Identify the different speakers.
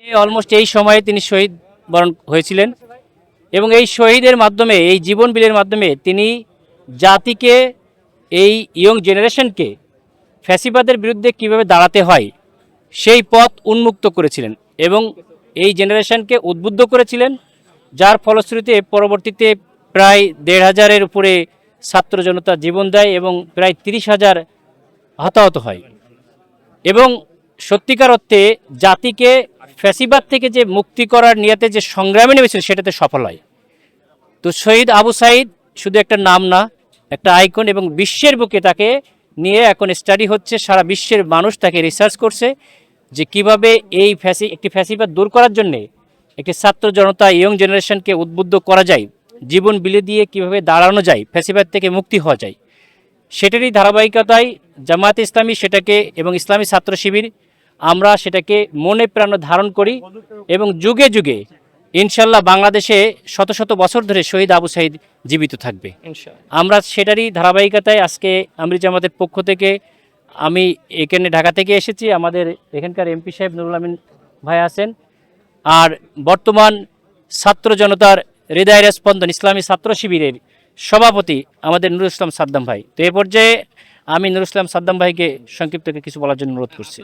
Speaker 1: Almost এই সময়ে তিনি শহীদ বরণ হয়েছিলেন এবং এই শহীদের মাধ্যমে এই জীবন বিলের মাধ্যমে তিনি জাতিকে এই ইয়ং জেনারেশনকে ফ্যাসিবাদের বিরুদ্ধে কিভাবে দাঁড়াতে হয় সেই পথ উন্মুক্ত করেছিলেন এবং এই জেনারেশনকে উদ্বুদ্ধ করেছিলেন, যার ফলশ্রুতিতে পরবর্তীতে প্রায় ১,৫০০-এর উপরে ছাত্র জনতা জীবন দেয় এবং প্রায় ৩০,০০০ হতাহত হয় এবং সত্যিকার অর্থে জাতিকে ফ্যাসিবাদ থেকে যে মুক্তি করার নিয়তে যে সংগ্রামে নেমেছিল সেটাতে সফল হয়। তো শহীদ আবু সাঈদ শুধু একটা নাম না, একটা আইকন এবং বিশ্বের বুকে তাকে নিয়ে এখন স্টাডি হচ্ছে, সারা বিশ্বের মানুষ তাকে রিসার্চ করছে যে কিভাবে এই একটি ফ্যাসিবাদ দূর করার জন্যে একটি ছাত্র জনতা ইয়ং জেনারেশনকে উদ্বুদ্ধ করা যায়, জীবন বিলে দিয়ে কিভাবে দাঁড়ানো যায়, ফ্যাসিবাদ থেকে মুক্তি হওয়া যায়। সেটারই ধারাবাহিকতায় জামায়াতে ইসলামী সেটাকে এবং ইসলামী ছাত্র শিবির আমরা সেটাকে মনে প্রাণে ধারণ করি এবং যুগে যুগে ইনশাল্লাহ বাংলাদেশে শত শত বছর ধরে শহীদ আবু সাঈদ জীবিত থাকবে। আমরা সেটারই ধারাবাহিকতায় আজকে আমরি জামাতের পক্ষ থেকে আমি এখানে ঢাকা থেকে এসেছি, আমাদের এখানকার এমপি সাহেব নুরুল আমিন ভাই আছেন, আর বর্তমান ছাত্র জনতার হৃদয়ের স্পন্দন ইসলামী ছাত্র শিবিরের সভাপতি আমাদের নুরুল ইসলাম সাদ্দাম ভাই। তো এ পর্যায়ে আমি নুরুল ইসলাম সাদ্দাম ভাইকে সংক্ষিপ্ত কিছু বলার জন্য অনুরোধ করছি।